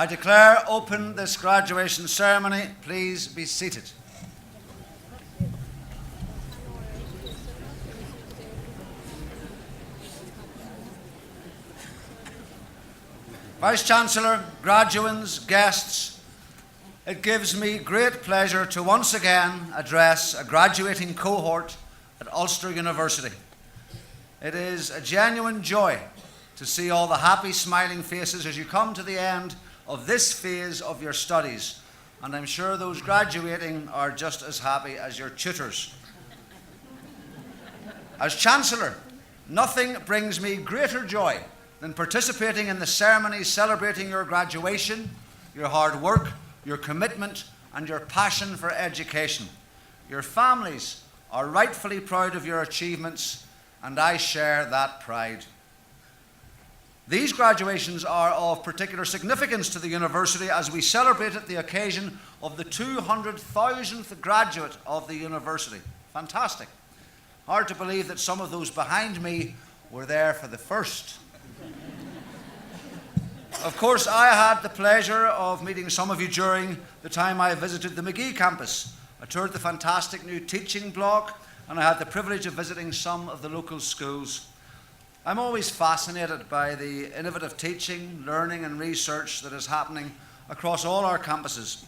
I declare open this graduation ceremony. Please be seated. Vice-Chancellor, graduands, guests, it gives me great pleasure to once again address a graduating cohort at Ulster University. It is a genuine joy to see all the happy, smiling faces as you come to the end of this phase of your studies, and I'm sure those graduating are just as happy as your tutors. As Chancellor, nothing brings me greater joy than participating in the ceremonies celebrating your graduation, your hard work, your commitment, and your passion for education. Your families are rightfully proud of your achievements, and I share that pride. These graduations are of particular significance to the university as we celebrate at the occasion of the 200,000th graduate of the university. Fantastic. Hard to believe that some of those behind me were there for the first. Of course, I had the pleasure of meeting some of you during the time I visited the McGee campus. I toured the fantastic new teaching block, and I had the privilege of visiting some of the local schools. I'm always fascinated by the innovative teaching, learning, and research that is happening across all our campuses.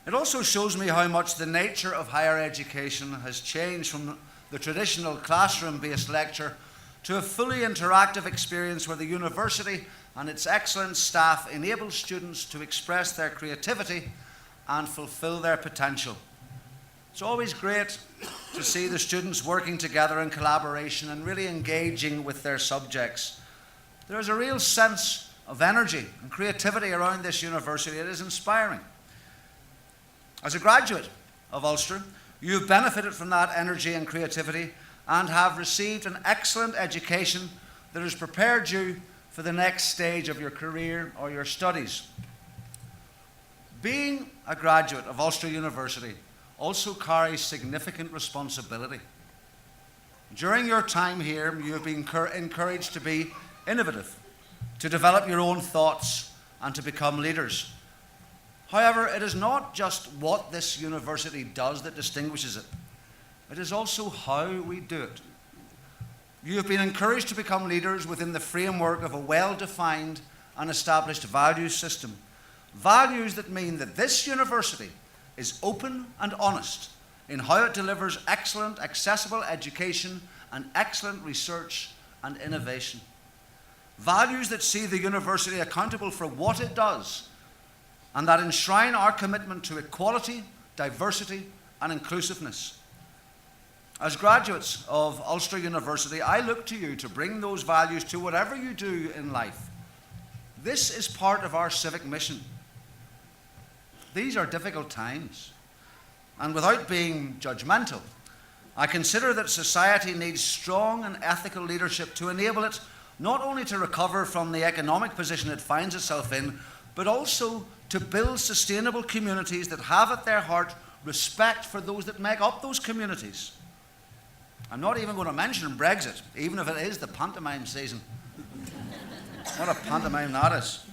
It also shows me how much the nature of higher education has changed from the traditional classroom-based lecture to a fully interactive experience where the university and its excellent staff enable students to express their creativity and fulfill their potential. It's always great to see the students working together in collaboration and really engaging with their subjects. There is a real sense of energy and creativity around this university. It is inspiring. As a graduate of Ulster, you've benefited from that energy and creativity and have received an excellent education that has prepared you for the next stage of your career or your studies. Being a graduate of Ulster University also carries significant responsibility. During your time here, you have been encouraged to be innovative, to develop your own thoughts, and to become leaders. However, it is not just what this university does that distinguishes it. It is also how we do it. You have been encouraged to become leaders within the framework of a well-defined and established values system. Values that mean that this university is open and honest in how it delivers excellent, accessible education and excellent research and innovation. Values that see the university accountable for what it does and that enshrine our commitment to equality, diversity, and inclusiveness. As graduates of Ulster University, I look to you to bring those values to whatever you do in life. This is part of our civic mission. These are difficult times, and without being judgmental, I consider that society needs strong and ethical leadership to enable it not only to recover from the economic position it finds itself in, but also to build sustainable communities that have at their heart respect for those that make up those communities. I'm not even going to mention Brexit, even if it is the pantomime season. What a pantomime that is.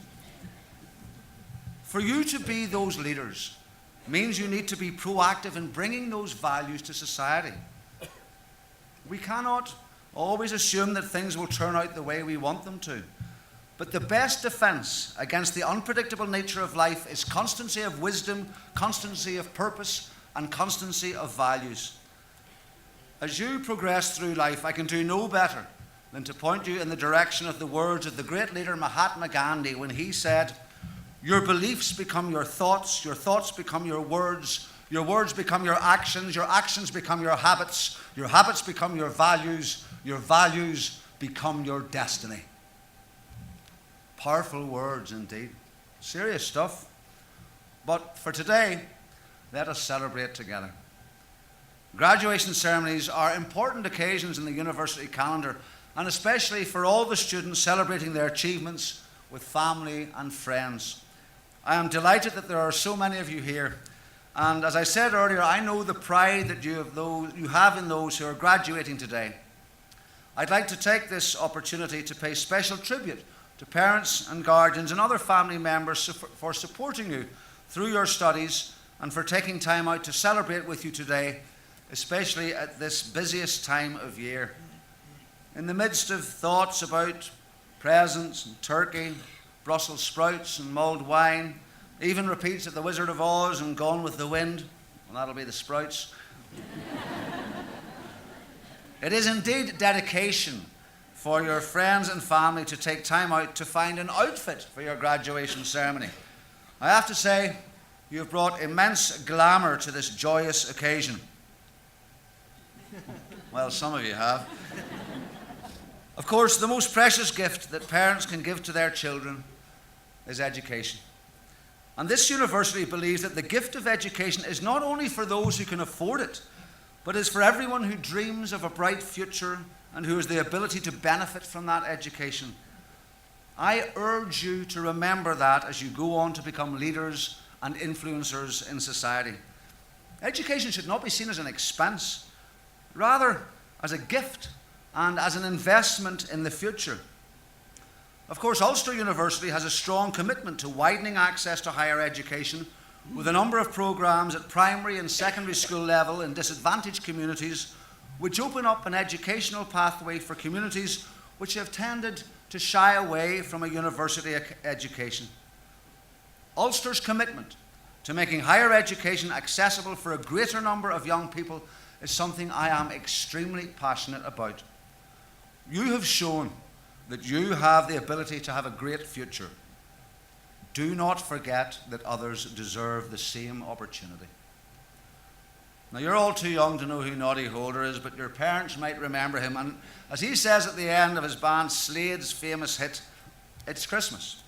For you to be those leaders means you need to be proactive in bringing those values to society. We cannot always assume that things will turn out the way we want them to. But the best defense against the unpredictable nature of life is constancy of wisdom, constancy of purpose, and constancy of values. As you progress through life, I can do no better than to point you in the direction of the words of the great leader Mahatma Gandhi when he said, "Your beliefs become your thoughts become your words become your actions become your habits become your values become your destiny." Powerful words indeed. Serious stuff. But for today, let us celebrate together. Graduation ceremonies are important occasions in the university calendar, and especially for all the students celebrating their achievements with family and friends. I am delighted that there are so many of you here, and as I said earlier, I know the pride that you have in those who are graduating today. I'd like to take this opportunity to pay special tribute to parents and guardians and other family members for supporting you through your studies and for taking time out to celebrate with you today, especially at this busiest time of year. In the midst of thoughts about presents and turkey, Brussels sprouts and mulled wine, even repeats of The Wizard of Oz and Gone with the Wind, well, that'll be the sprouts. It is indeed dedication for your friends and family to take time out to find an outfit for your graduation ceremony. I have to say, you have brought immense glamour to this joyous occasion. Well, some of you have. Of course, the most precious gift that parents can give to their children is education. And this university believes that the gift of education is not only for those who can afford it, but is for everyone who dreams of a bright future and who has the ability to benefit from that education. I urge you to remember that as you go on to become leaders and influencers in society. Education should not be seen as an expense, rather as a gift and as an investment in the future. Of course, Ulster University has a strong commitment to widening access to higher education with a number of programs at primary and secondary school level in disadvantaged communities, which open up an educational pathway for communities which have tended to shy away from a university education. Ulster's commitment to making higher education accessible for a greater number of young people is something I am extremely passionate about. You have shown that you have the ability to have a great future. Do not forget that others deserve the same opportunity. Now, you're all too young to know who Noddy Holder is, but your parents might remember him. And as he says at the end of his band Slade's famous hit, "It's Christmas."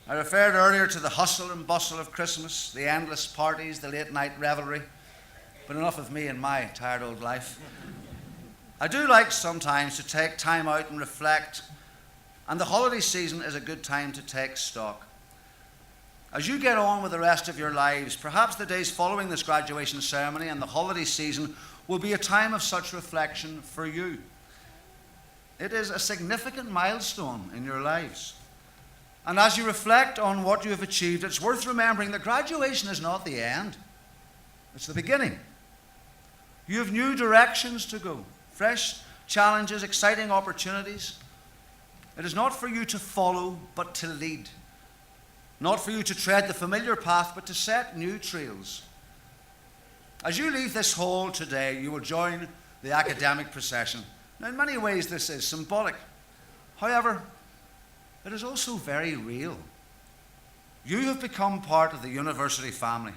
I referred earlier to the hustle and bustle of Christmas, the endless parties, the late night revelry. But enough of me and my tired old life. I do like sometimes to take time out and reflect, and the holiday season is a good time to take stock. As you get on with the rest of your lives, perhaps the days following this graduation ceremony and the holiday season will be a time of such reflection for you. It is a significant milestone in your lives. And as you reflect on what you have achieved, it's worth remembering that graduation is not the end. It's the beginning. You have new directions to go, fresh challenges, exciting opportunities. It is not for you to follow, but to lead. Not for you to tread the familiar path, but to set new trails. As you leave this hall today, you will join the academic procession. Now, in many ways, this is symbolic. However, it is also very real. You have become part of the university family.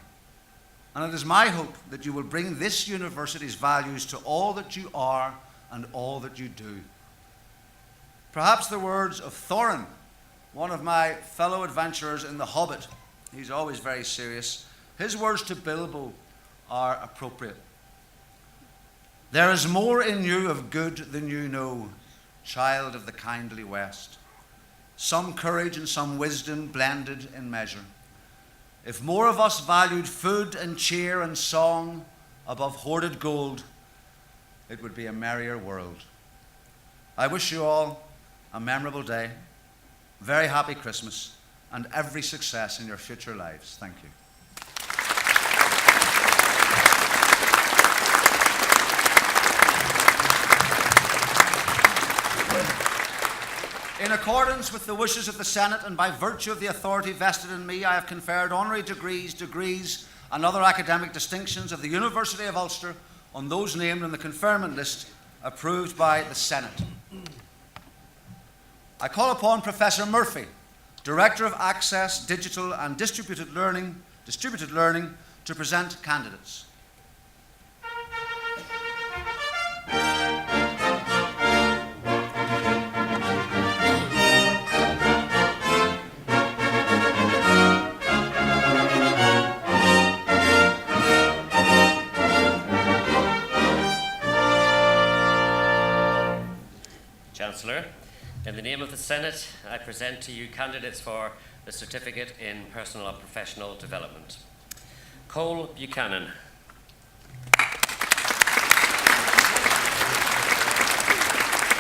And it is my hope that you will bring this university's values to all that you are and all that you do. Perhaps the words of Thorin, one of my fellow adventurers in The Hobbit, he's always very serious, his words to Bilbo are appropriate. "There is more in you of good than you know, child of the kindly West. Some courage and some wisdom blended in measure. If more of us valued food and cheer and song above hoarded gold, it would be a merrier world." I wish you all a memorable day, very happy Christmas, and every success in your future lives. Thank you. In accordance with the wishes of the Senate and by virtue of the authority vested in me, I have conferred honorary degrees, and other academic distinctions of the University of Ulster on those named in the conferment list approved by the Senate. I call upon Professor Murphy, Director of Access, Digital and Distributed Learning, to present candidates. Chancellor, in the name of the Senate, I present to you candidates for the Certificate in Personal and Professional Development. Cole Buchanan.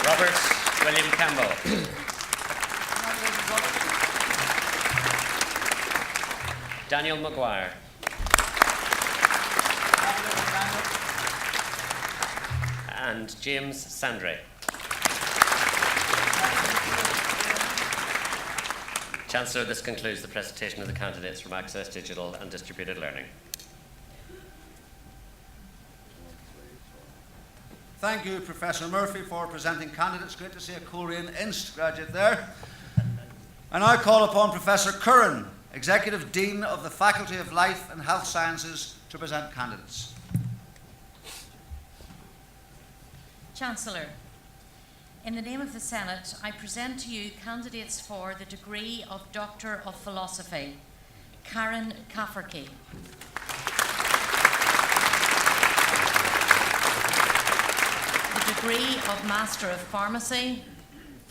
Robert William Campbell. Daniel Maguire. And James Sandray. Chancellor, this concludes the presentation of the candidates from Access Digital and Distributed Learning. Thank you, Professor Murphy, for presenting candidates. Great to see a Coleraine Inst graduate there. I now call upon Professor Curran, Executive Dean of the Faculty of Life and Health Sciences, to present candidates. Chancellor, in the name of the Senate, I present to you candidates for the degree of Doctor of Philosophy. Karen Cafferkey. The degree of Master of Pharmacy.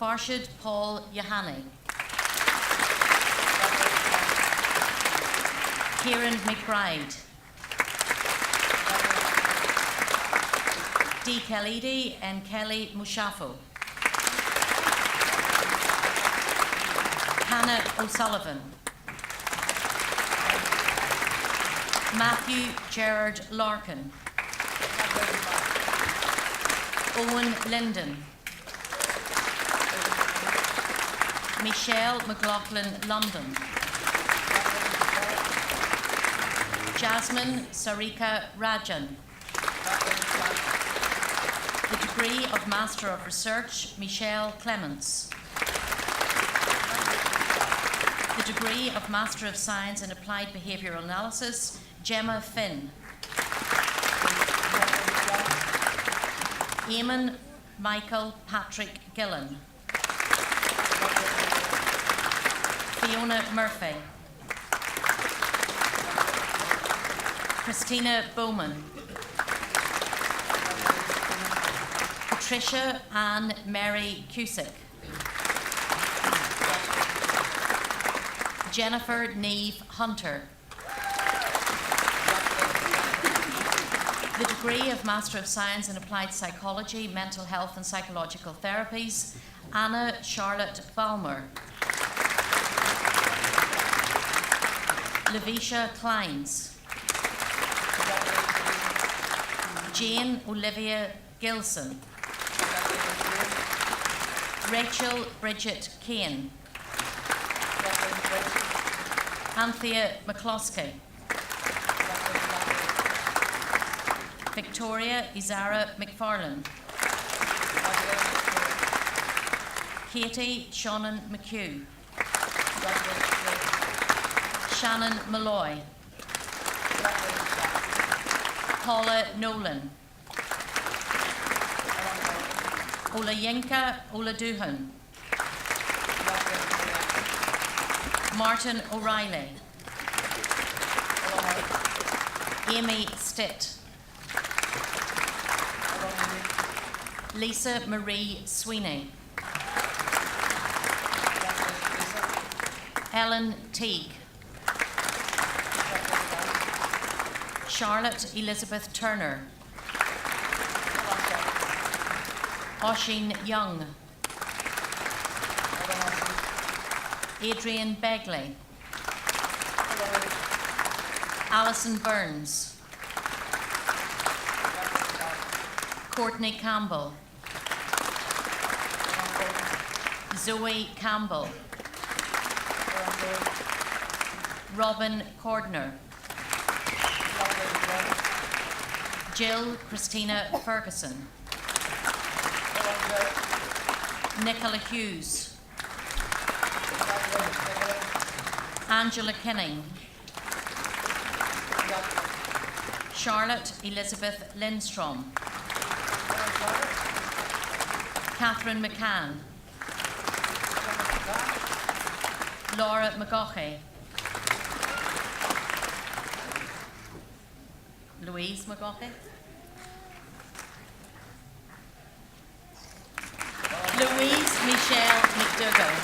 Farshid Paul Yahani. Kieran McBride. D. Kelly and Kelly Mushafo. Hannah O'Sullivan. Matthew Gerard Larkin. Owen Linden. Michelle McLaughlin London. Jasmine Sarika Rajan. The degree of Master of Research, Michelle Clements. The degree of Master of Science in Applied Behavioural Analysis, Gemma Finn. Eamon Michael Patrick Gillen. Fiona Murphy. Christina Bowman. Patricia Ann Mary Cusick. Jennifer Neve Hunter. The degree of Master of Science in Applied Psychology, Mental Health and Psychological Therapies, Anna Charlotte Balmer. Lavisha Kleins. Jane Olivia Gilson. Rachel Bridget Kane. Anthea McCloskey. Victoria Izara McFarlane. Katie Shannon McHugh. Shannon Malloy. Paula Nolan. Olayinka Oladuhan. Martin O'Reilly. Amy Stitt. Lisa Marie Sweeney. Ellen Teague. Charlotte Elizabeth Turner. Oisin Young. Adrian Begley. Alison Burns. Courtney Campbell. Zoe Campbell. Robin Cordner. Jill Christina Ferguson. Nicola Hughes. Angela Kinning. Charlotte Elizabeth Lindstrom. Catherine McCann. Laura McGaughey. Louise McGaughey. Louise Michelle McDougall.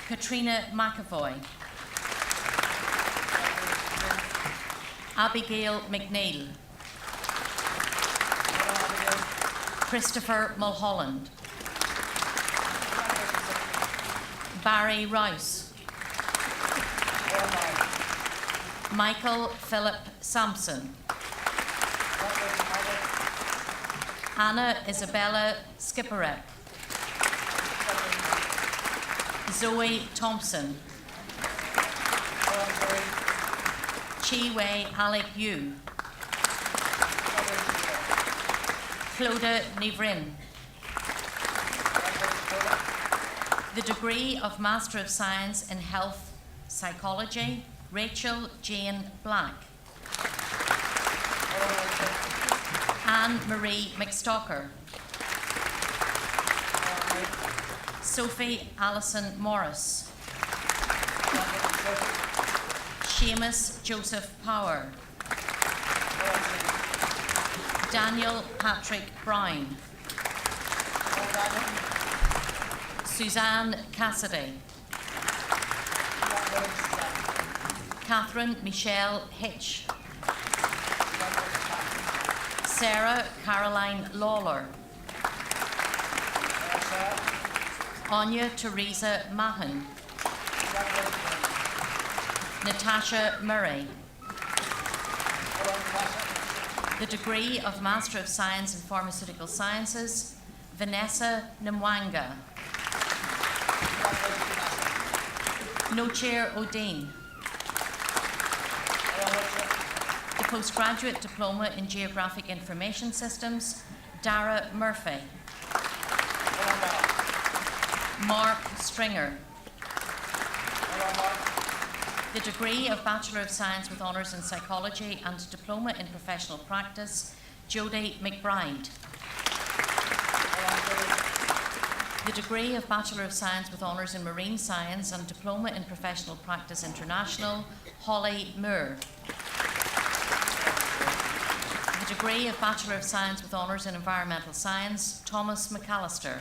Katrina McAvoy. Abigail McNeil. Christopher Mulholland. Barry Rouse. Michael Philip Sampson. Anna Isabella Skipperek. Zoe Thompson. Chiwe Alec Yu. Clodagh Nivrin. The degree of Master of Science in Health Psychology, Rachel Jane Black. Anne Marie McStalker. Sophie Alison Morris. Seamus Joseph Power. Daniel Patrick Brown. Suzanne Cassidy. Catherine Michelle Hitch. Sarah Caroline Lawler. Anya Teresa Mahan. Natasha Murray. The degree of Master of Science in Pharmaceutical Sciences, Vanessa Namwanga. Nochair O'Dean. The Postgraduate Diploma in Geographic Information Systems, Dara Murphy. Mark Stringer. The degree of Bachelor of Science with Honours in Psychology and Diploma in Professional Practice, Jodie McBride. The degree of Bachelor of Science with Honours in Marine Science and Diploma in Professional Practice International, Holly Moore. The degree of Bachelor of Science with Honours in Environmental Science, Thomas McAllister.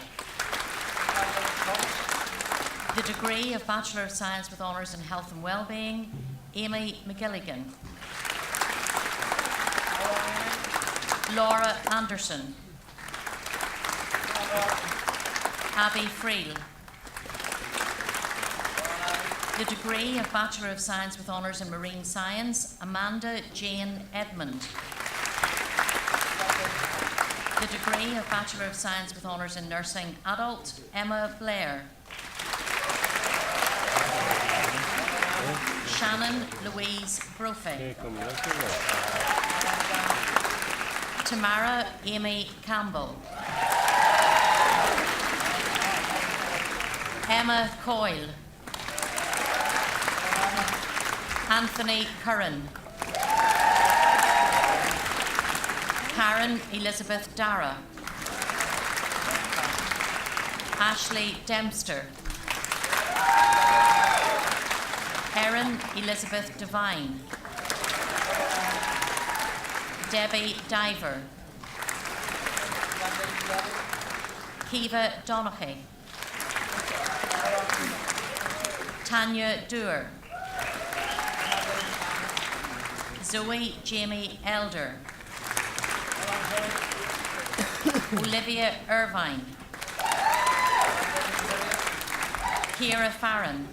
The degree of Bachelor of Science with Honours in Health and Wellbeing, Amy McGilligan. Laura Anderson. Abby Freel. The degree of Bachelor of Science with Honours in Marine Science, Amanda Jane Edmond. The degree of Bachelor of Science with Honours in Nursing Adult, Emma Blair. Shannon Louise Brophy. Tamara Amy Campbell. Emma Coyle. Anthony Curran. Karen Elizabeth Dara. Ashley Dempster. Erin Elizabeth Devine. Debbie Diver. Kiva Donaghy. Tanya Dewar. Zoe Jamie Elder. Olivia Irvine. Ciara Farron.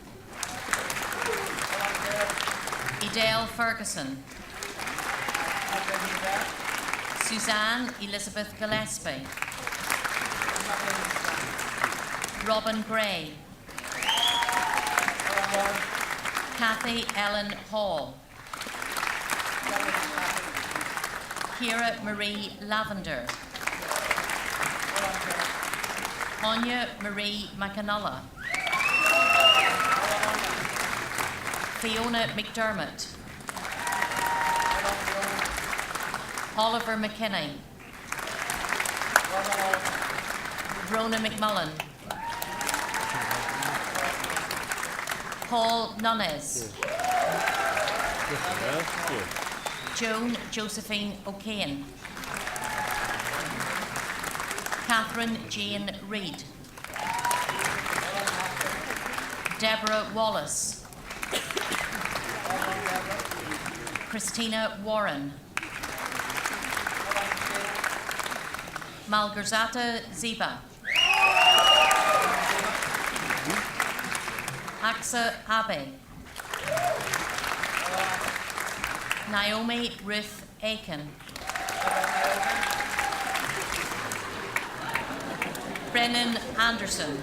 Edale Ferguson. Suzanne Elizabeth Gillespie. Robin Gray. Kathy Ellen Hall. Ciara Marie Lavender. Anya Marie McAnulla. Fiona McDermott. Oliver McKinney. Rona McMullen. Paul Nunes. Joan Josephine O'Kane. Catherine Jane Reid. Deborah Wallace. Christina Warren. Malgorzata Ziba. Axa Abe. Naomi Ruth Aiken. Brennan Anderson.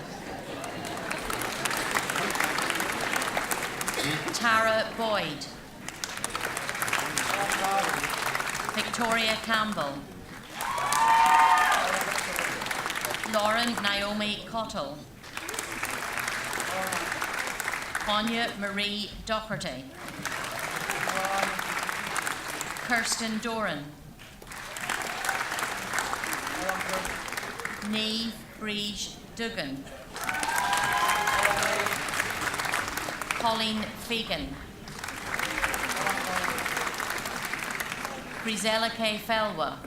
Tara Boyd. Victoria Campbell. Lauren Naomi Cottle. Anya Marie Doherty. Kirsten Doran. Niamh Briege Duggan. Pauline Fegan. Grisella K. Felwa.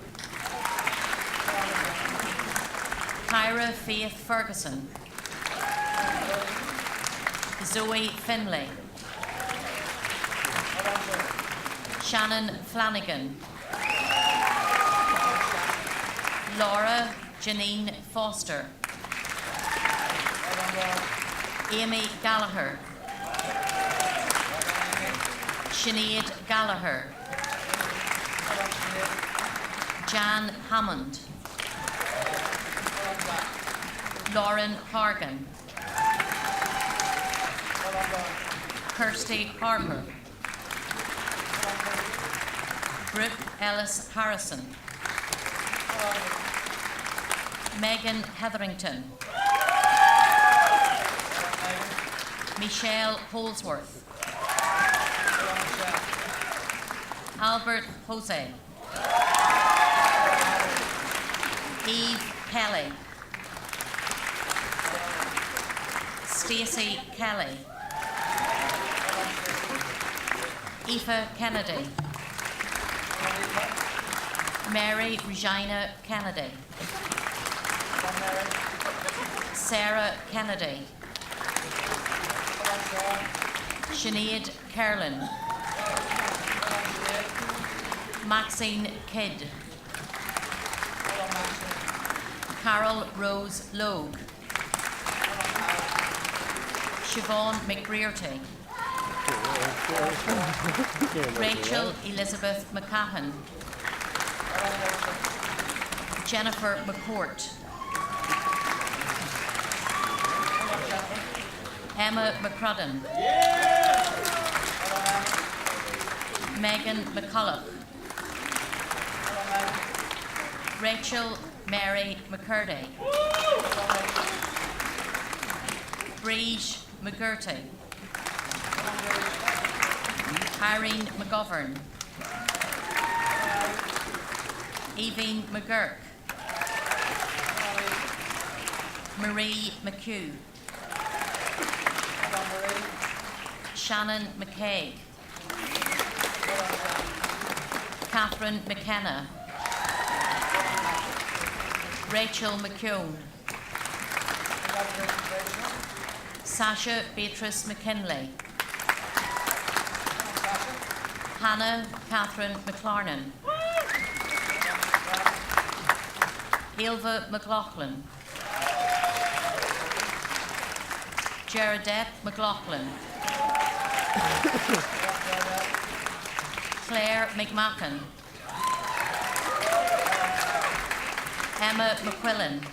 Kyra Faith Ferguson. Zoe Finlay. Shannon Flanagan. Laura Janine Foster. Amy Gallagher. Sinead Gallagher. Jan Hammond. Lauren Hargan. Kirsty Harper. Brooke Ellis Harrison. Megan Hetherington. Michelle Holsworth. Albert Jose. Eve Kelly. Stacey Kelly. Aoife Kennedy. Mary Regina Kennedy. Sarah Kennedy. Sinead Kerlin. Maxine Kidd. Carol Rose Logue. Siobhan McBrearty. Rachel Elizabeth McCahan. Jennifer McCourt. Emma McCrudden. Megan McCulloch. Rachel Mary McCurdy. Briege McGurty. Irene McGovern. Evine McGurk. Marie McHugh. Shannon McCaig. Catherine McKenna. Rachel McKeown. Sasha Beatrice McKinley. Hannah Catherine McLarnon. Ailva McLaughlin. Gerardette McLaughlin. Claire McMacken. Emma McQuillan.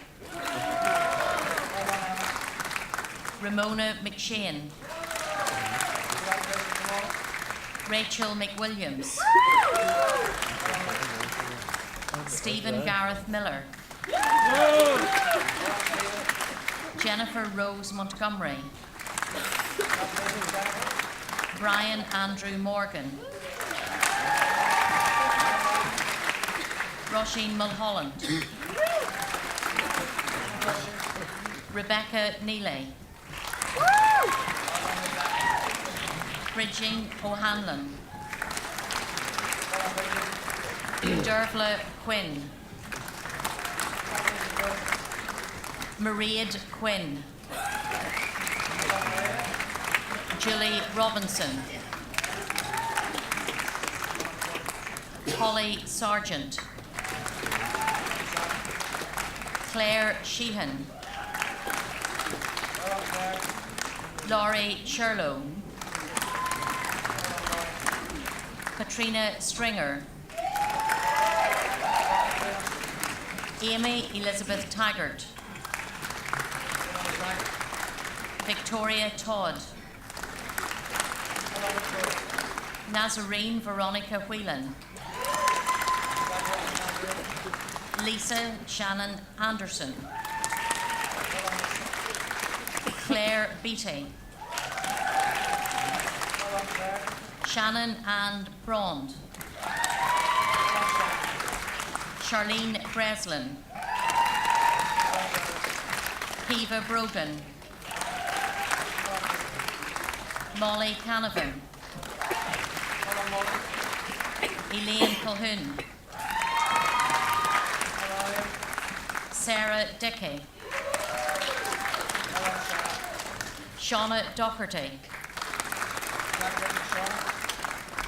Ramona McShane. Rachel McWilliams. Stephen Gareth Miller. Jennifer Rose Montgomery. Brian Andrew Morgan. Roisin Mulholland. Rebecca Neely. Bridging O'Hanlon. Dervla Quinn. Mairead Quinn. Julie Robinson. Holly Sargent. Claire Sheehan. Laurie Sherlow, Katrina Stringer, Amy Elizabeth Taggart, Victoria Todd, Nazarene Veronica Whelan, Lisa Shannon Anderson, Claire Beattie, Shannon Ann Brond, Charlene Breslin, Kiva Brogan, Molly Canavan, Elaine Colhoun, Sarah Dickey, Shauna Doherty,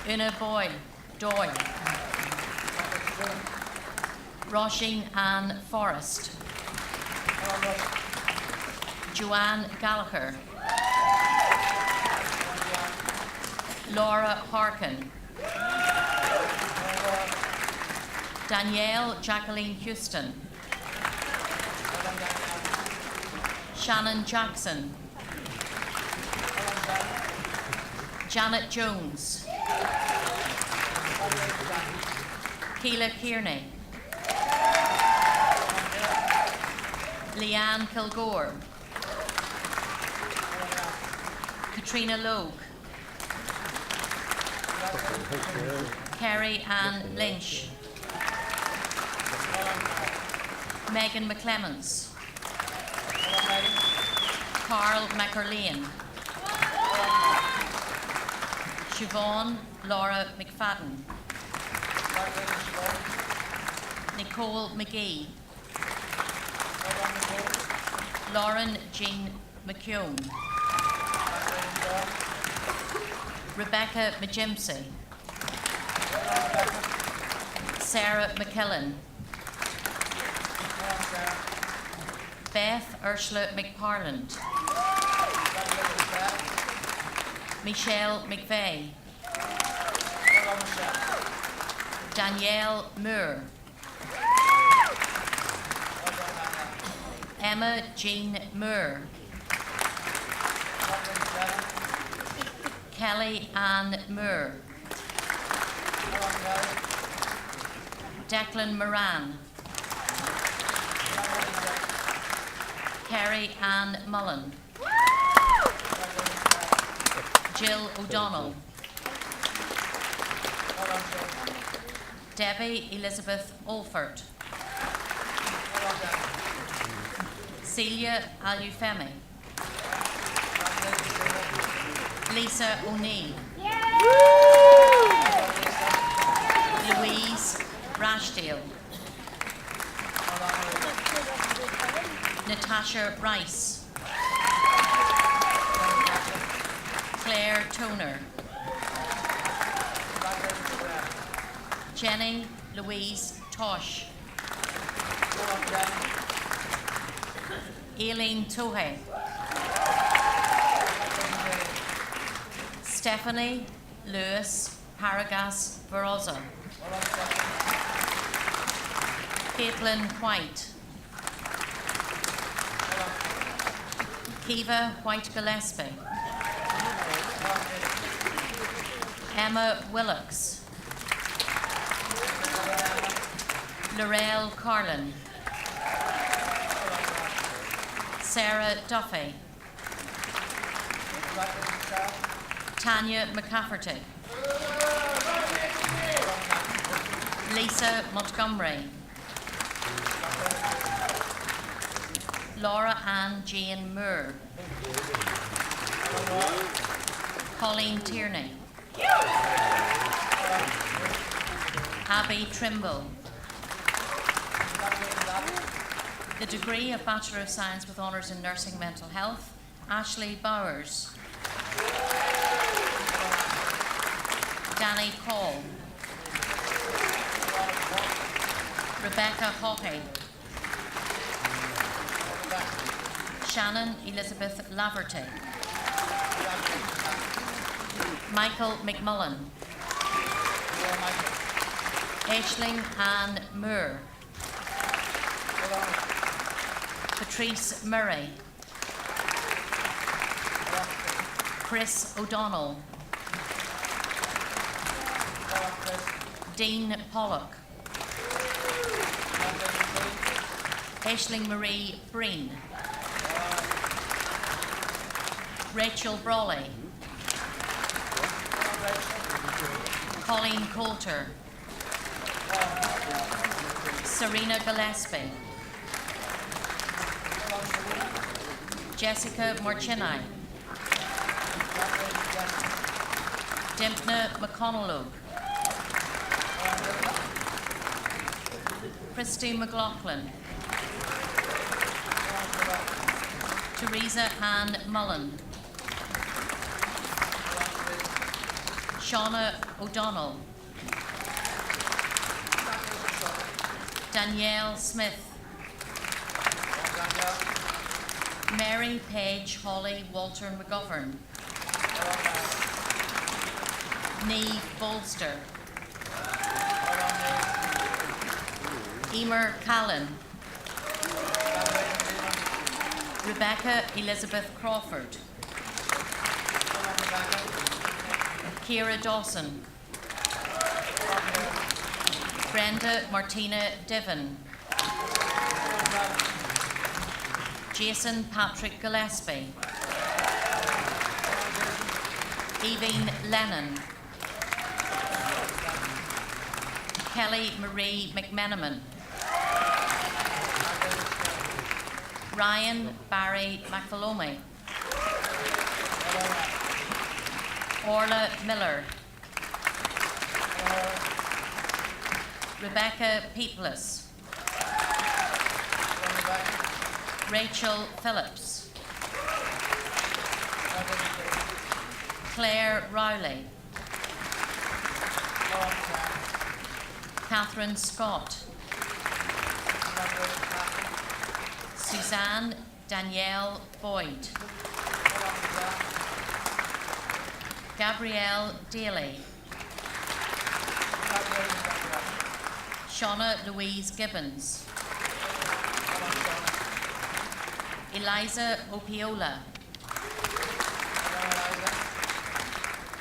Una Boyle Doyle, Roisin Ann Forrest, Joanne Gallagher, Laura Harkin, Danielle Jacqueline Houston, Shannon Jackson, Janet Jones, Keela Kearney, Leanne Kilgore, Katrina Logue, Carrie Ann Lynch, Megan McClemens, Carl McErlean, Siobhan Laura McFadden, Nicole McGee, Lauren Jean McKeown, Rebecca McGimsey, Sarah McKillen, Beth Ursula McParland, Michelle McVeigh, Danielle Moore, Emma Jean Moore, Kelly Ann Moore, Declan Moran, Kerry Ann Mullen, Jill O'Donnell, Debbie Elizabeth Olfert, Celia Alufemi, Lisa O'Neill, Louise Rashdale, Natasha Rice, Claire Toner, Jenny Louise Tosh, Aileen Tohe, Stephanie Lewis Paragas Veroza, Caitlin White, Kiva White Gillespie, Emma Willocks, Laurel Carlin, Sarah Duffy, Tanya McCafferty, Lisa Montgomery, Laura Ann Jane Moore, Colleen Tierney, Abby Trimble, the degree of Bachelor of Science with Honours in Nursing Mental Health, Ashley Bowers, Danny Call, Rebecca Hawkey, Shannon Elizabeth Laverty, Michael McMullen. Aisling Ann Moore. Patrice Murray. Chris O'Donnell. Dean Pollock. Aisling Marie Breen. Rachel Brawley. Colleen Coulter. Serena Gillespie. Jessica Morchinai. Dimpna McConnell. Christy McLaughlin. Teresa Ann Mullen. Shauna O'Donnell. Danielle Smith. Mary Page Holly Walter McGovern. Neve Bolster. Emer Callan. Rebecca Elizabeth Crawford. Kira Dawson. Brenda Martina Devon. Jason Patrick Gillespie. Evine Lennon. Kelly Marie McMenamin. Ryan Barry McPhilome. Orla Miller. Rebecca Peepless. Rachel Phillips. Claire Rowley. Catherine Scott. Suzanne Danielle Boyd. Gabrielle Daly. Shauna Louise Gibbons. Eliza Opiola.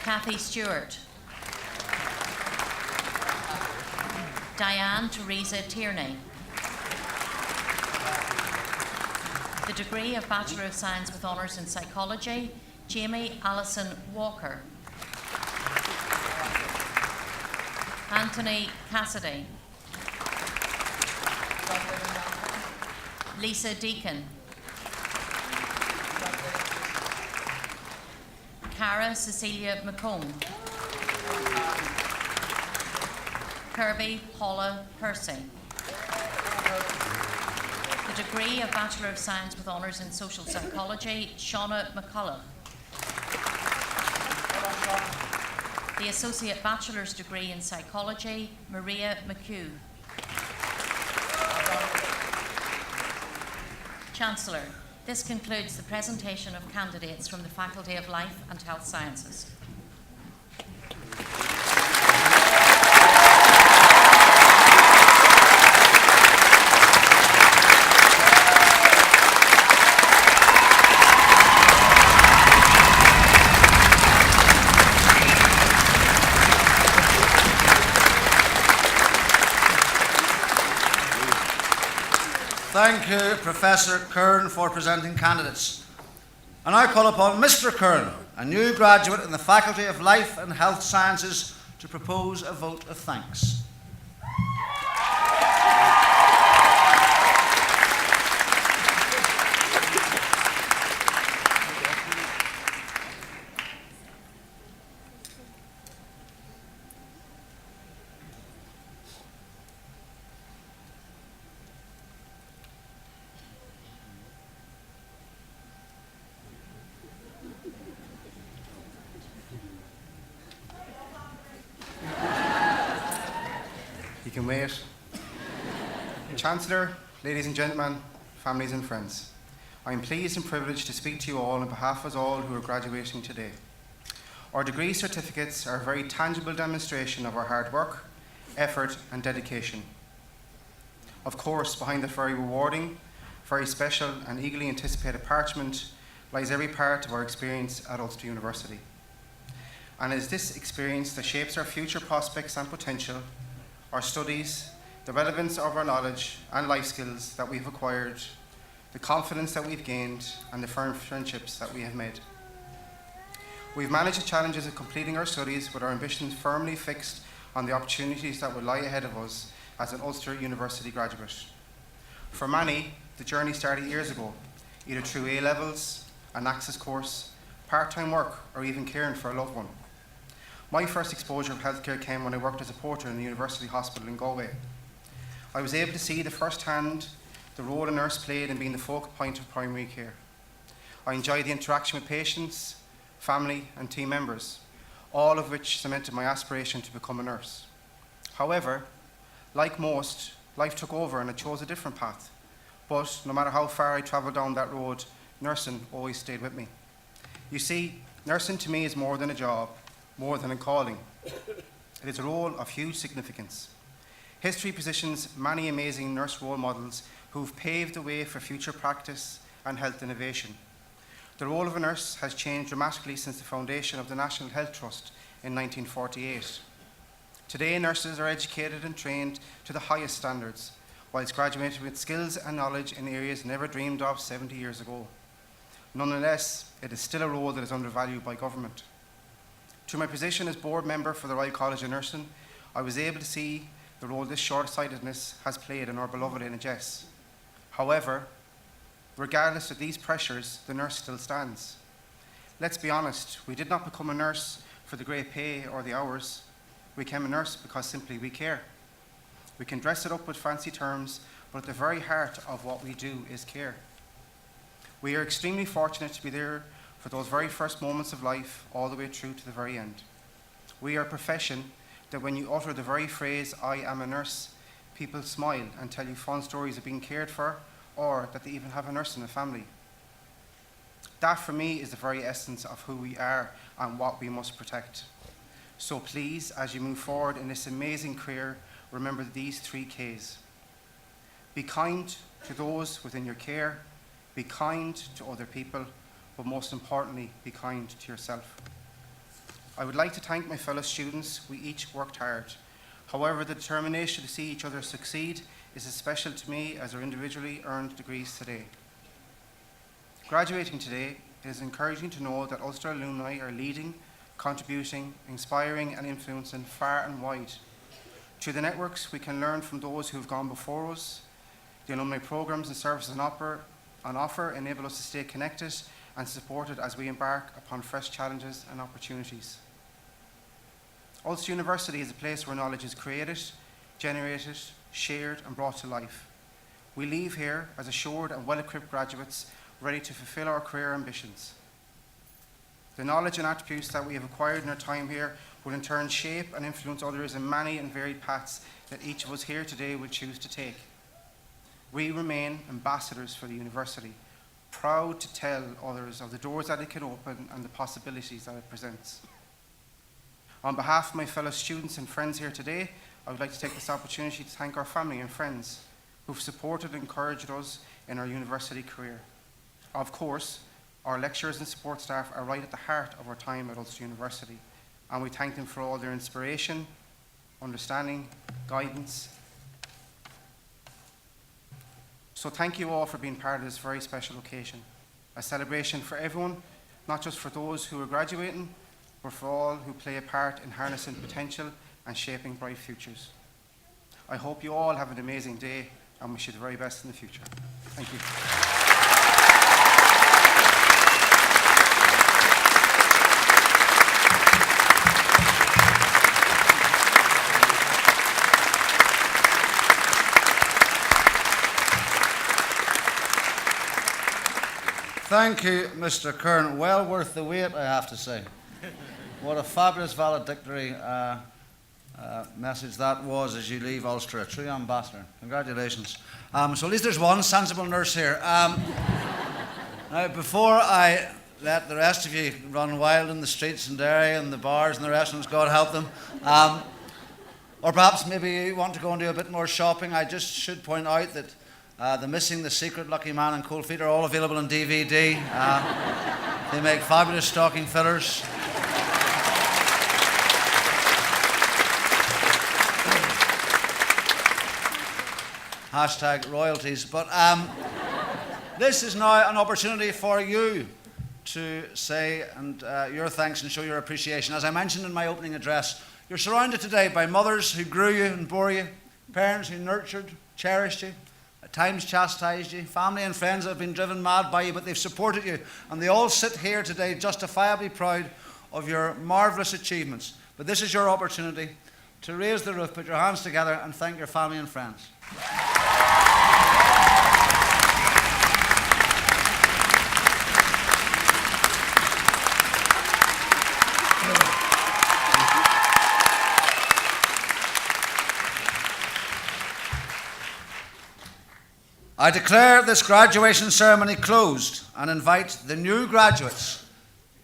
Kathy Stewart. Diane Teresa Tierney. The degree of Bachelor of Science with Honours in Psychology, Jamie Allison Walker. Anthony Cassidy. Lisa Deacon. Cara Cecilia McComb. Kirby Paula Percy. The degree of Bachelor of Science with Honours in Social Psychology, Shauna McCullough. The Associate Bachelor's degree in Psychology, Maria McHugh. Chancellor, this concludes the presentation of candidates from the Faculty of Life and Health Sciences. Thank you, Professor Kern, for presenting candidates. And I call upon Mr. Kern, a new graduate in the Faculty of Life and Health Sciences, to propose a vote of thanks. You can wait. Chancellor, ladies and gentlemen, families and friends, I am pleased and privileged to speak to you all on behalf of us all who are graduating today. Our degree certificates are a very tangible demonstration of our hard work, effort and dedication. Of course, behind the very rewarding, very special and eagerly anticipated parchment lies every part of our experience at Ulster University. And it is this experience that shapes our future prospects and potential, our studies, the relevance of our knowledge and life skills that we've acquired, the confidence that we've gained, and the firm friendships that we have made. We've managed the challenges of completing our studies with our ambitions firmly fixed on the opportunities that will lie ahead of us as an Ulster University graduate. For many, the journey started years ago, either through A-levels, an access course, part-time work, or even caring for a loved one. My first exposure of healthcare came when I worked as a porter in the University Hospital in Galway. I was able to see firsthand the role a nurse played in being the focal point of primary care. I enjoyed the interaction with patients, family and team members, all of which cemented my aspiration to become a nurse. However, like most, life took over and I chose a different path. But no matter how far I travelled down that road, nursing always stayed with me. You see, nursing to me is more than a job, more than a calling. It is a role of huge significance. History positions many amazing nurse role models who've paved the way for future practice and health innovation. The role of a nurse has changed dramatically since the foundation of the National Health Trust in 1948. Today, nurses are educated and trained to the highest standards, whilst graduating with skills and knowledge in areas never dreamed of 70 years ago. Nonetheless, it is still a role that is undervalued by government. Through my position as board member for the Royal College of Nursing, I was able to see the role this short-sightedness has played in our beloved NHS. However, regardless of these pressures, the nurse still stands. Let's be honest, we did not become a nurse for the great pay or the hours. We became a nurse because simply we care. We can dress it up with fancy terms, but at the very heart of what we do is care. We are extremely fortunate to be there for those very first moments of life all the way through to the very end. We are a profession that when you utter the very phrase, "I am a nurse," people smile and tell you fond stories of being cared for, or that they even have a nurse in the family. That for me is the very essence of who we are and what we must protect. So please, as you move forward in this amazing career, remember these 3 Ks. Be kind to those within your care, be kind to other people, but most importantly, be kind to yourself. I would like to thank my fellow students. We each worked hard. However, the determination to see each other succeed is as special to me as our individually earned degrees today. Graduating today, it is encouraging to know that Ulster alumni are leading, contributing, inspiring and influencing far and wide. Through the networks, we can learn from those who have gone before us. The alumni programs and services on offer enable us to stay connected and supported as we embark upon fresh challenges and opportunities. Ulster University is a place where knowledge is created, generated, shared and brought to life. We leave here as assured and well-equipped graduates ready to fulfil our career ambitions. The knowledge and attributes that we have acquired in our time here will in turn shape and influence others in many and varied paths that each of us here today will choose to take. We remain ambassadors for the university, proud to tell others of the doors that it can open and the possibilities that it presents. On behalf of my fellow students and friends here today, I would like to take this opportunity to thank our family and friends who've supported and encouraged us in our university career. Of course, our lecturers and support staff are right at the heart of our time at Ulster University, and we thank them for all their inspiration, understanding, guidance. So thank you all for being part of this very special occasion, a celebration for everyone, not just for those who are graduating, but for all who play a part in harnessing potential and shaping bright futures. I hope you all have an amazing day and wish you the very best in the future. Thank you. Thank you, Mr. Kern. Well worth the wait, I have to say. What a fabulous valedictory message that was as you leave Ulster, a true ambassador. Congratulations. So at least there's one sensible nurse here. Now, before I let the rest of you run wild in the streets in Derry and the bars and the restaurants, God help them, or perhaps maybe you want to go and do a bit more shopping, I just should point out that The Missing, The Secret, Lucky Man and Cold Feet are all available on DVD. They make fabulous stocking fillers. Hashtag royalties. But this is now an opportunity for you to say your thanks and show your appreciation. As I mentioned in my opening address, you're surrounded today by mothers who grew you and bore you, parents who nurtured, cherished you, at times chastised you, family and friends that have been driven mad by you, but they've supported you. And they all sit here today justifiably proud of your marvellous achievements. But this is your opportunity to raise the roof, put your hands together and thank your family and friends. I declare this graduation ceremony closed and invite the new graduates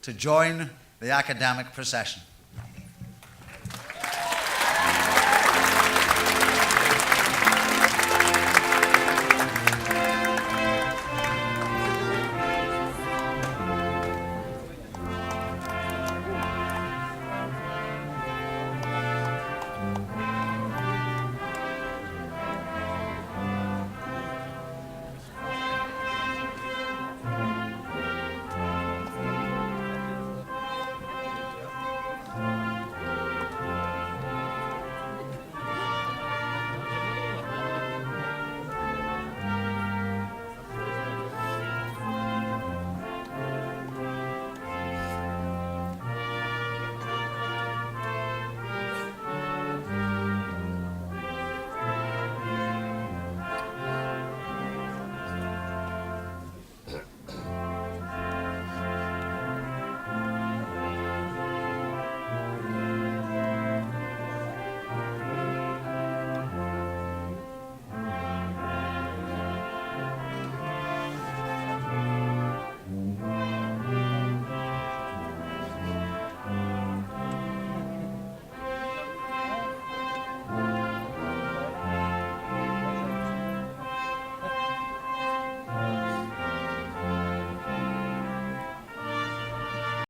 to join the academic procession.